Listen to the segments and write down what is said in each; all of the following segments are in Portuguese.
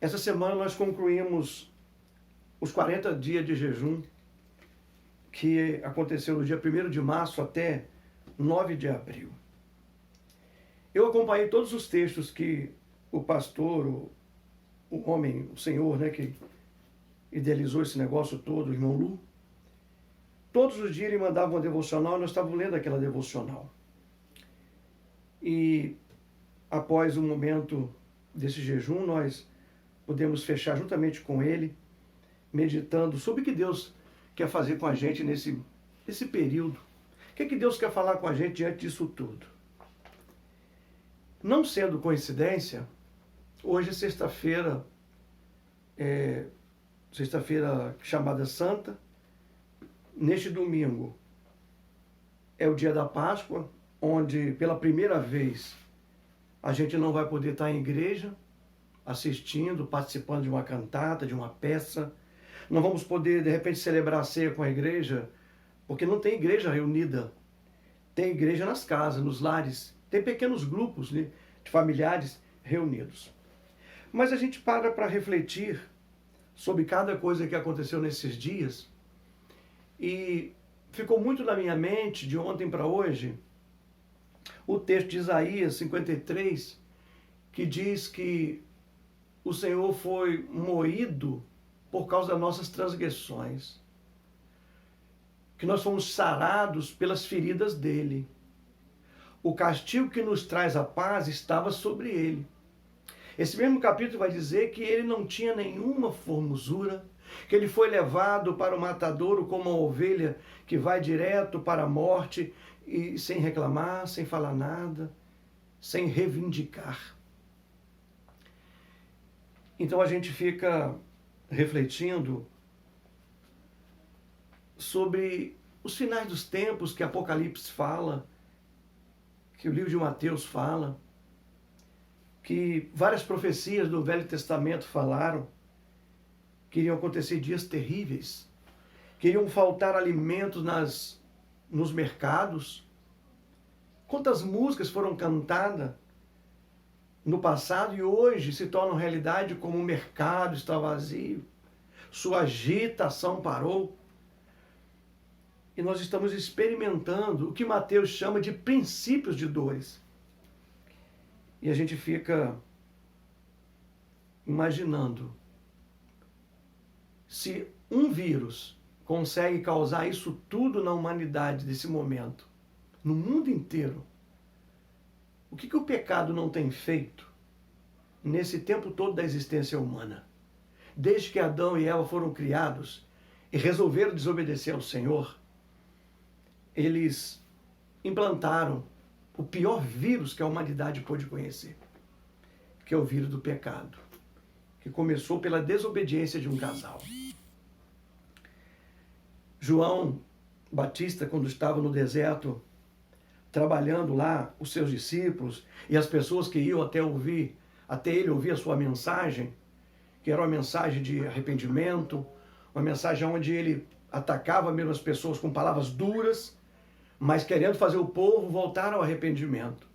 Essa semana nós concluímos os 40 dias de jejum que aconteceu no dia 1º de março até 9 de abril. Eu acompanhei todos os textos que o pastor, o homem, o senhor, que idealizou esse negócio todo, o irmão Lu. Todos os dias ele mandava uma devocional e nós estávamos lendo aquela devocional. E após o momento desse jejum, nós podemos fechar juntamente com ele, meditando sobre o que Deus quer fazer com a gente nesse período. O que Deus quer falar com a gente diante disso tudo? Não sendo coincidência, hoje é sexta-feira chamada Santa. Neste domingo é o dia da Páscoa, onde pela primeira vez a gente não vai poder estar em igreja, assistindo, participando de uma cantata, de uma peça. Não vamos poder, de repente, celebrar a ceia com a igreja, porque não tem igreja reunida. Tem igreja nas casas, nos lares. Tem pequenos grupos de familiares reunidos. Mas a gente para refletir sobre cada coisa que aconteceu nesses dias. E ficou muito na minha mente, de ontem para hoje, o texto de Isaías 53, que diz que o Senhor foi moído por causa das nossas transgressões, que nós fomos sarados pelas feridas dele. O castigo que nos traz a paz estava sobre ele. Esse mesmo capítulo vai dizer que ele não tinha nenhuma formosura, que ele foi levado para o matadouro como uma ovelha que vai direto para a morte e sem reclamar, sem falar nada, sem reivindicar. Então a gente fica refletindo sobre os finais dos tempos que Apocalipse fala, que o livro de Mateus fala, que várias profecias do Velho Testamento falaram, que iriam acontecer dias terríveis, que iriam faltar alimentos nos mercados. Quantas músicas foram cantadas no passado e hoje se tornam realidade, como o mercado está vazio, sua agitação parou. E nós estamos experimentando o que Mateus chama de princípios de dores. E a gente fica imaginando, se um vírus consegue causar isso tudo na humanidade desse momento, no mundo inteiro, o que o pecado não tem feito nesse tempo todo da existência humana? Desde que Adão e Eva foram criados e resolveram desobedecer ao Senhor, eles implantaram o pior vírus que a humanidade pôde conhecer, que é o vírus do pecado, que começou pela desobediência de um casal. João Batista, quando estava no deserto, trabalhando lá, os seus discípulos e as pessoas que iam até ele ouvir a sua mensagem, que era uma mensagem de arrependimento, uma mensagem onde ele atacava mesmo as pessoas com palavras duras, mas querendo fazer o povo voltar ao arrependimento.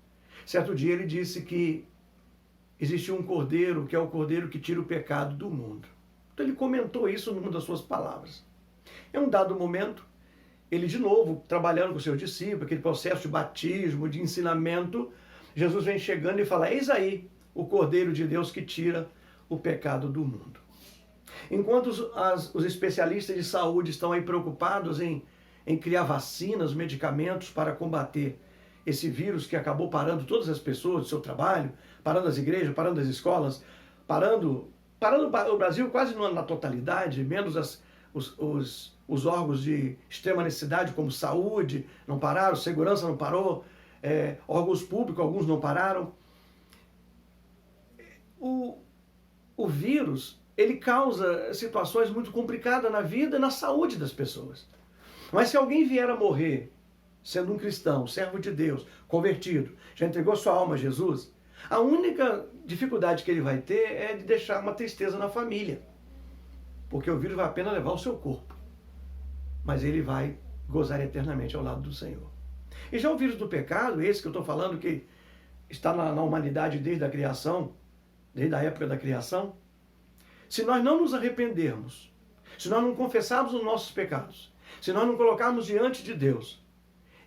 Certo dia ele disse que existia um cordeiro, que é o cordeiro que tira o pecado do mundo. Então ele comentou isso numa das suas palavras. Em um dado momento, ele de novo, trabalhando com seus discípulos, aquele processo de batismo, de ensinamento, Jesus vem chegando e fala: eis aí o Cordeiro de Deus que tira o pecado do mundo. Enquanto os especialistas de saúde estão aí preocupados em criar vacinas, medicamentos para combater esse vírus que acabou parando todas as pessoas do seu trabalho, parando as igrejas, parando as escolas, parando o Brasil quase na totalidade, menos os órgãos de extrema necessidade, como saúde, não pararam, segurança não parou, órgãos públicos, alguns não pararam. O vírus, ele causa situações muito complicadas na vida e na saúde das pessoas. Mas se alguém vier a morrer, sendo um cristão, servo de Deus, convertido, já entregou sua alma a Jesus, a única dificuldade que ele vai ter é de deixar uma tristeza na família. Porque o vírus vai apenas levar o seu corpo. Mas ele vai gozar eternamente ao lado do Senhor. E já o vírus do pecado, esse que eu estou falando, que está na humanidade desde a criação, desde a época da criação, Se nós não nos arrependermos, se nós não confessarmos os nossos pecados, se nós não colocarmos diante de Deus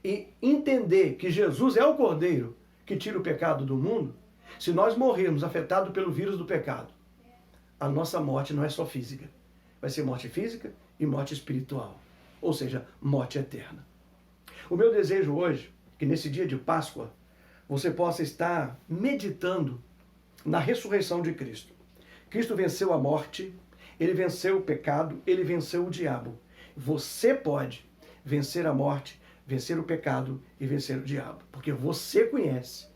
e entender que Jesus é o Cordeiro que tira o pecado do mundo, se nós morrermos afetados pelo vírus do pecado, a nossa morte não é só física. Vai ser morte física e morte espiritual. Ou seja, morte eterna. O meu desejo hoje, que nesse dia de Páscoa, você possa estar meditando na ressurreição de Cristo. Cristo venceu a morte, ele venceu o pecado, ele venceu o diabo. Você pode vencer a morte, vencer o pecado e vencer o diabo, porque você conhece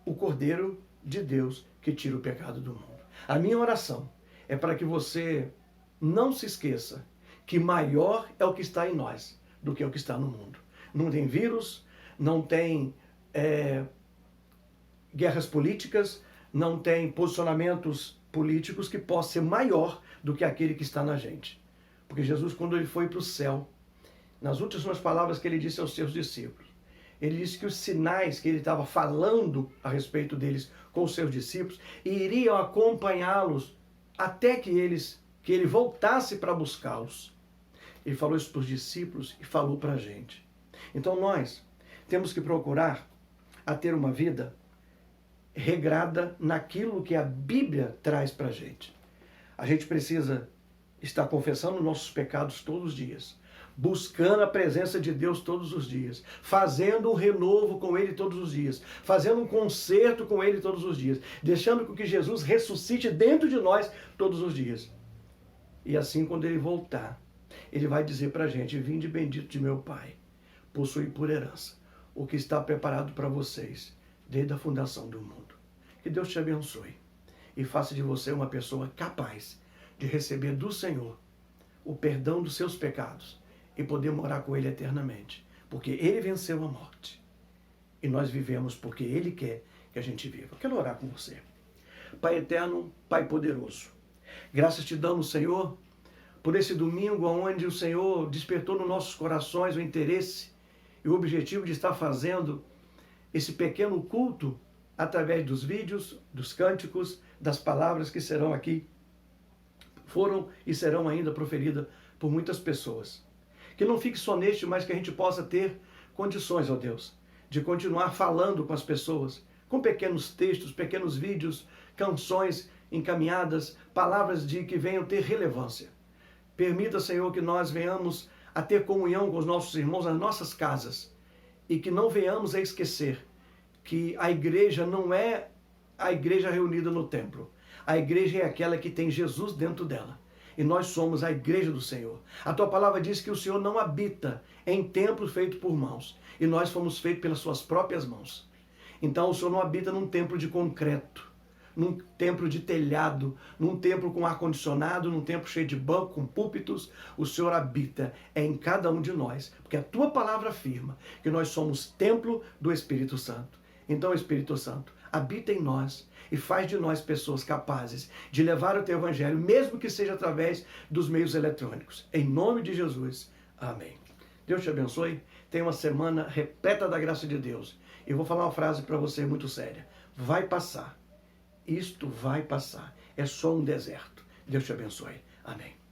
o Cordeiro de Deus que tira o pecado do mundo. A minha oração é para que você não se esqueça que maior é o que está em nós do que o que está no mundo. Não tem vírus, não tem guerras políticas, não tem posicionamentos políticos que possam ser maior do que aquele que está na gente. Porque Jesus, quando ele foi para o céu, nas últimas palavras que ele disse aos seus discípulos, ele disse que os sinais que ele estava falando a respeito deles com os seus discípulos iriam acompanhá-los até que ele voltasse para buscá-los. Ele falou isso para os discípulos e falou para a gente. Então nós temos que procurar a ter uma vida regrada naquilo que a Bíblia traz para a gente. A gente precisa estar confessando nossos pecados todos os dias, buscando a presença de Deus todos os dias, fazendo um renovo com Ele todos os dias, fazendo um concerto com Ele todos os dias, deixando que Jesus ressuscite dentro de nós todos os dias. E assim, quando Ele voltar, Ele vai dizer para a gente: vinde bendito de meu Pai, possui por herança o que está preparado para vocês desde a fundação do mundo. Que Deus te abençoe e faça de você uma pessoa capaz de receber do Senhor o perdão dos seus pecados e poder morar com Ele eternamente. Porque Ele venceu a morte. E nós vivemos porque Ele quer que a gente viva. Eu quero orar com você. Pai eterno, Pai poderoso, graças te damos, Senhor, por esse domingo onde o Senhor despertou nos nossos corações o interesse e o objetivo de estar fazendo esse pequeno culto através dos vídeos, dos cânticos, das palavras que serão aqui, foram e serão ainda proferidas por muitas pessoas. Que não fique só neste, mas que a gente possa ter condições, ó Deus, de continuar falando com as pessoas, com pequenos textos, pequenos vídeos, canções encaminhadas, palavras que venham ter relevância. Permita, Senhor, que nós venhamos a ter comunhão com os nossos irmãos nas nossas casas e que não venhamos a esquecer que a igreja não é a igreja reunida no templo. A igreja é aquela que tem Jesus dentro dela. E nós somos a igreja do Senhor. A tua palavra diz que o Senhor não habita em templo feito por mãos. E nós fomos feitos pelas suas próprias mãos. Então o Senhor não habita num templo de concreto, num templo de telhado, num templo com ar-condicionado, num templo cheio de banco, com púlpitos. O Senhor habita em cada um de nós. Porque a tua palavra afirma que nós somos templo do Espírito Santo. Então, Espírito Santo, habita em nós e faz de nós pessoas capazes de levar o teu evangelho, mesmo que seja através dos meios eletrônicos. Em nome de Jesus. Amém. Deus te abençoe. Tenha uma semana repleta da graça de Deus. E vou falar uma frase para você muito séria. Vai passar. Isto vai passar. É só um deserto. Deus te abençoe. Amém.